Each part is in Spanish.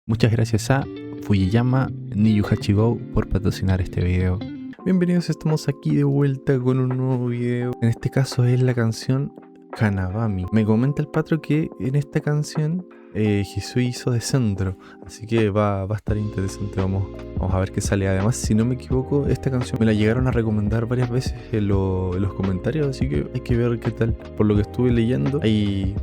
Muchas gracias a Fujiyama Niyu Hachigou por patrocinar este video. Bienvenidos, estamos aquí de vuelta con un nuevo video. En este caso es la canción Hanabami. Me comenta el patro que en esta canción Hisui hizo de centro, así que va a estar interesante. Vamos a ver qué sale. Además, si no me equivoco, esta canción me la llegaron a recomendar varias veces en los comentarios, así que hay que ver qué tal. Por lo que estuve leyendo, hay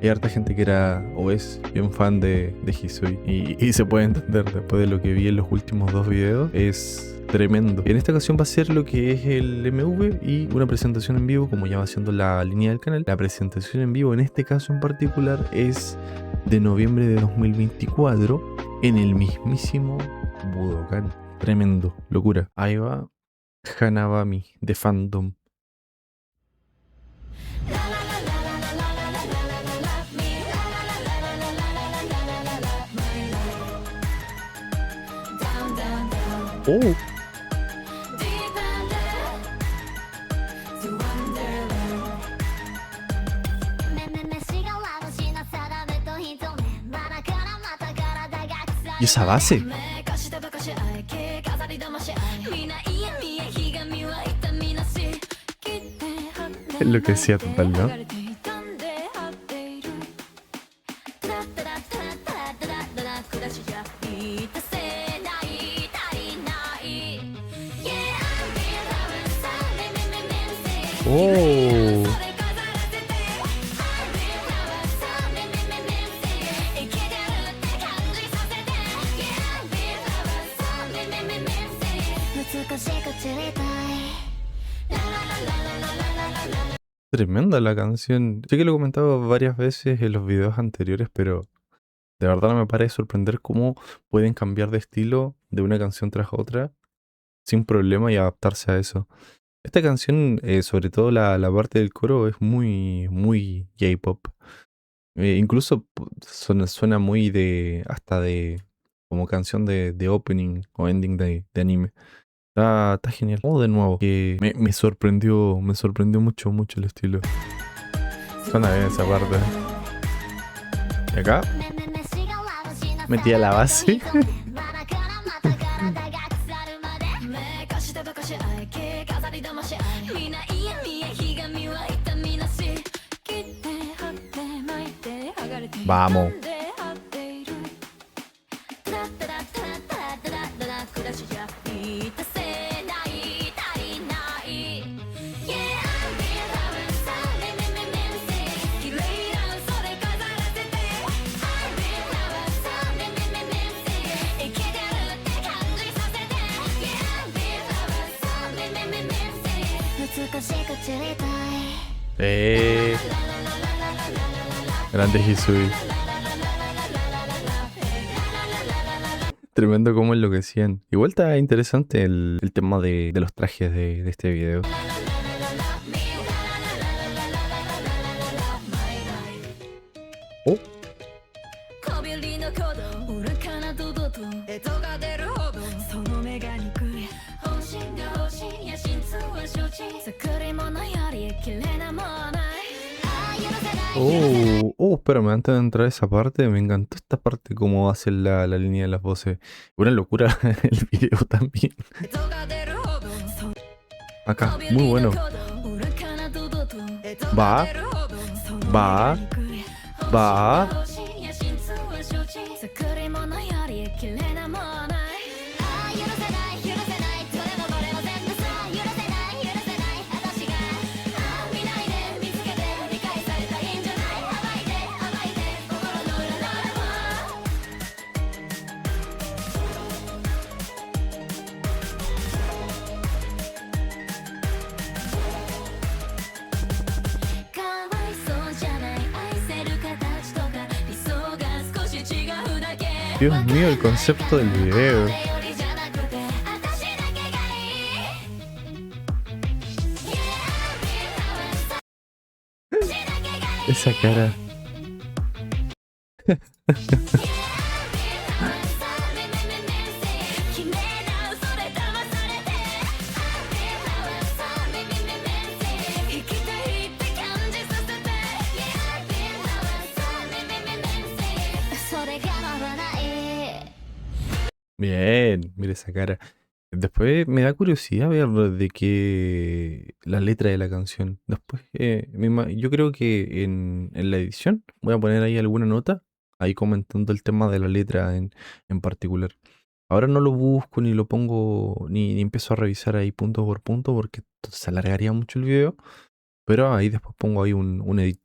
harta gente que era o es bien fan de Hisui y se puede entender después de lo que vi en los últimos dos videos. Es tremendo. En esta ocasión va a ser lo que es el MV y una presentación en vivo, como ya va siendo la línea del canal. La presentación en vivo en este caso en particular es de noviembre de 2024 en el mismísimo Budokan. Tremendo, locura. Ahí va Hanabami de Fandom. Oh. ¿Y esa base? Es lo que decía total, ¿no? Oh. Tremenda la canción. Sé que lo he comentado varias veces en los videos anteriores, pero de verdad no me para de sorprender cómo pueden cambiar de estilo de una canción tras otra sin problema y adaptarse a eso. Esta canción, sobre todo la parte del coro, es muy J-pop. Incluso suena muy hasta de como canción de opening o ending de anime. Está genial. Oh, de nuevo, que me sorprendió mucho el estilo. Suena bien esa parte. Y acá metí a la base. Vamos. Grande Hisui. Tremendo como enloquecían. Igual está interesante el tema de los trajes de este video. Oh. Espérame, antes de entrar a esa parte, me encantó esta parte, cómo hace la línea de las voces. Una locura el video también. Acá, muy bueno. Va. Dios mío, el concepto del video. Esa cara. Bien, mire esa cara. Después me da curiosidad ver de qué la letra de la canción. Después, yo creo que en la edición voy a poner ahí alguna nota, ahí comentando el tema de la letra en particular. Ahora no lo busco ni lo pongo, ni empiezo a revisar ahí punto por punto porque se alargaría mucho el video, pero ahí después pongo ahí un edit.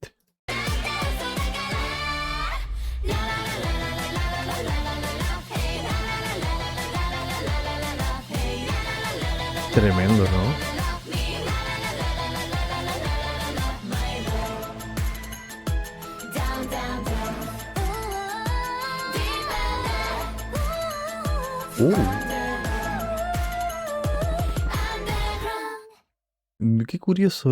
Tremendo, ¿no? Qué curioso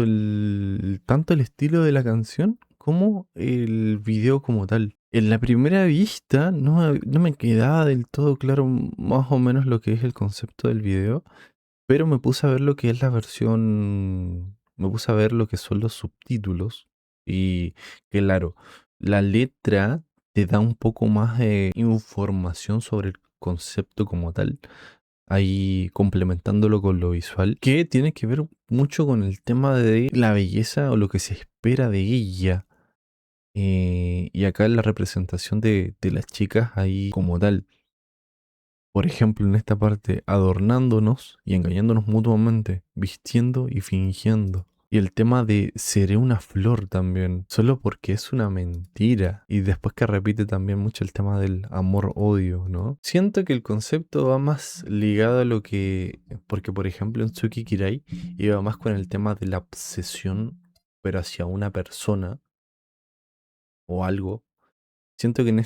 tanto el estilo de la canción como el video como tal. En la primera vista no me quedaba del todo claro más o menos lo que es el concepto del video, pero me puse a ver lo que es la versión, me puse a ver lo que son los subtítulos y claro, la letra te da un poco más de información sobre el concepto como tal, ahí complementándolo con lo visual, que tiene que ver mucho con el tema de la belleza o lo que se espera de ella. Y acá la representación de las chicas ahí como tal. Por ejemplo, en esta parte, adornándonos y engañándonos mutuamente, vistiendo y fingiendo. Y el tema de seré una flor también, solo porque es una mentira. Y después que repite también mucho el tema del amor-odio, ¿no? Siento que el concepto va más ligado a lo que... Porque, por ejemplo, en Tsuki Kirai iba más con el tema de la obsesión, pero hacia una persona o algo. Siento que en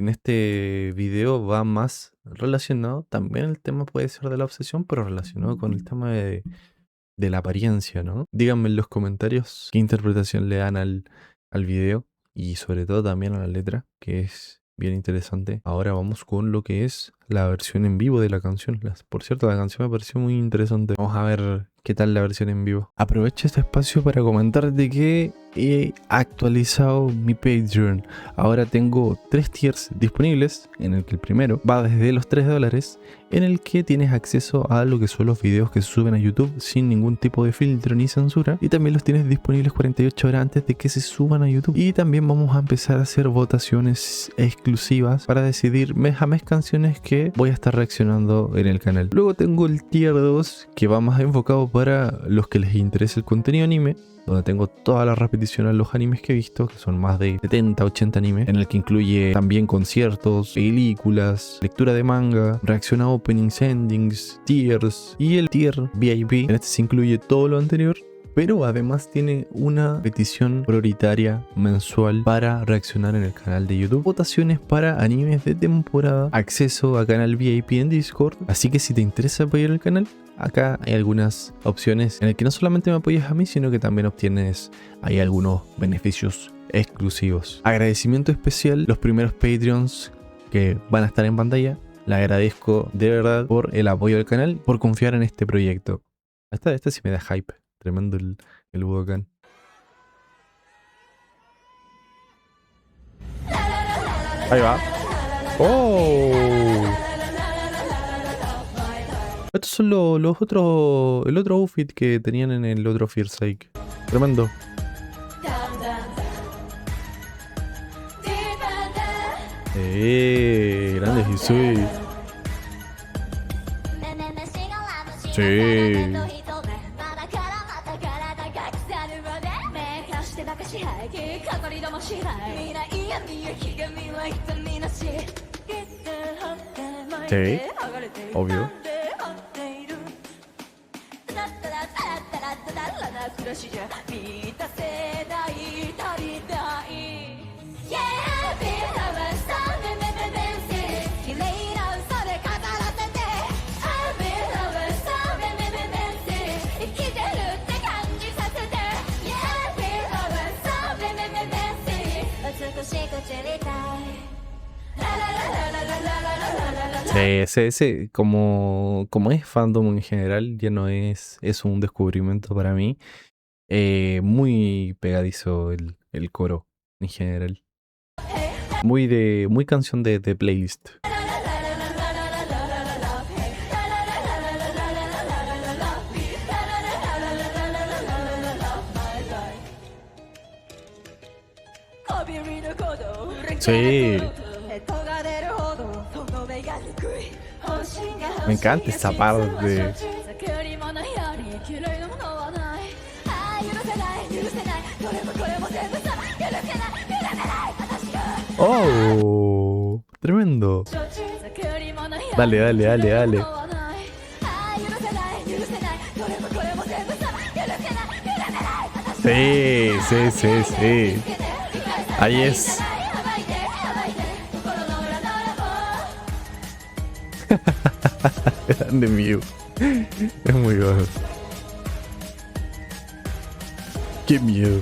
este video va más relacionado, también el tema puede ser de la obsesión, pero relacionado con el tema de la apariencia, ¿no? Díganme en los comentarios qué interpretación le dan al video y sobre todo también a la letra, que es bien interesante. Ahora vamos con lo que es la versión en vivo de la canción. Por cierto, la canción me pareció muy interesante. Vamos a ver qué tal la versión en vivo. Aprovecho este espacio para comentarte que he actualizado mi Patreon. Ahora tengo 3 tiers disponibles, en el que el primero va desde los $3, en el que tienes acceso a lo que son los videos que se suben a YouTube sin ningún tipo de filtro ni censura, y también los tienes disponibles 48 horas antes de que se suban a YouTube. Y también vamos a empezar a hacer votaciones exclusivas para decidir mes a mes canciones que voy a estar reaccionando en el canal. Luego tengo el tier 2 que va más enfocado para los que les interesa el contenido anime, donde tengo todas las repeticiones de los animes que he visto, que son más de 70, 80 animes, en el que incluye también conciertos, películas, lectura de manga, reacción a openings, endings, tiers, y el tier VIP. En este se incluye todo lo anterior, pero además tiene una petición prioritaria mensual para reaccionar en el canal de YouTube, votaciones para animes de temporada, acceso a canal VIP en Discord. Así que si te interesa apoyar el canal, acá hay algunas opciones en las que no solamente me apoyas a mí, sino que también obtienes ahí algunos beneficios exclusivos. Agradecimiento especial, los primeros Patreons que van a estar en pantalla. Le agradezco de verdad por el apoyo del canal, por confiar en este proyecto. Esta sí me da hype. Tremendo el Budokan. Ahí va. ¡Oh! Estos son los otros. El otro outfit que tenían en el otro Fear Sake. Tremendo. Grande Hisui. Sí. Sí, obvio. Como es fandom en general, ya no es un descubrimiento para mí. Muy pegadizo el coro en general. Muy canción de playlist. Sí. Me encanta esa parte. Oh, tremendo. Dale, dale, dale, dale. Sí, sí, sí, sí. Ahí es. Grande mío. Es muy bueno. Qué miedo.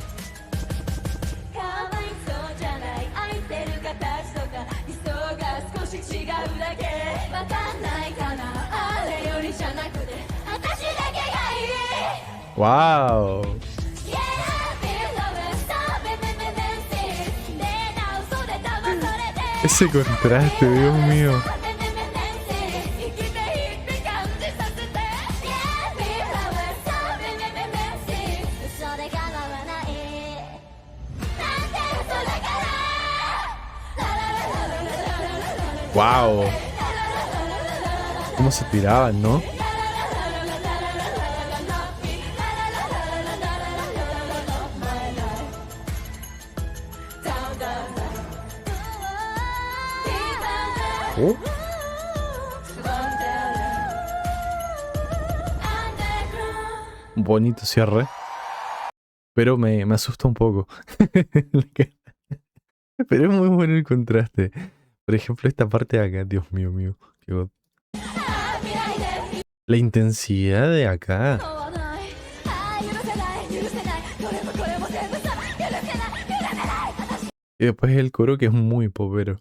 Wow. Ese contraste, Dios mío. Wow. Cómo se tiraban, ¿no? Oh. Bonito cierre. Pero me asusta un poco. Pero es muy bueno el contraste. Por ejemplo, esta parte de acá, Dios mío, mío. Qué god. La intensidad de acá. Y después el coro que es muy popero.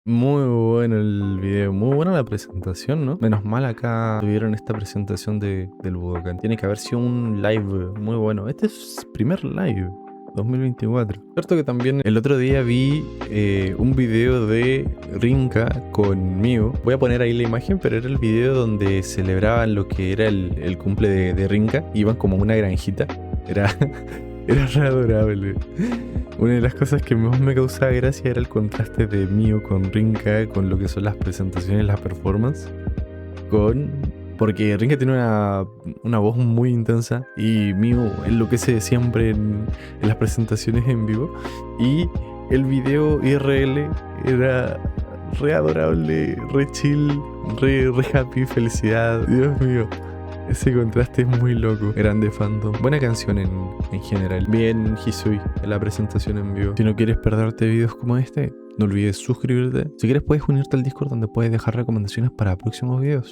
Muy bueno el video, muy buena la presentación, ¿no? Menos mal acá tuvieron esta presentación del Budokan. Tiene que haber sido un live muy bueno. Este es primer live 2024. Cierto que también el otro día vi un video de Rinka con Miu. Voy a poner ahí la imagen, pero era el video donde celebraban lo que era el cumple de Rinka. Iban como a una granjita. Era re adorable. Una de las cosas que más me causaba gracia era el contraste de Miu con Rinka, con lo que son las presentaciones, las performances. Porque Rinka tiene una voz muy intensa y Miu enloquece siempre en las presentaciones en vivo. Y el video IRL era re adorable, re chill, re happy, felicidad. Dios mío. Ese contraste es muy loco. Grande fandom. Buena canción en general. Bien Hisui en la presentación en vivo. Si no quieres perderte videos como este, no olvides suscribirte. Si quieres puedes unirte al Discord donde puedes dejar recomendaciones para próximos videos.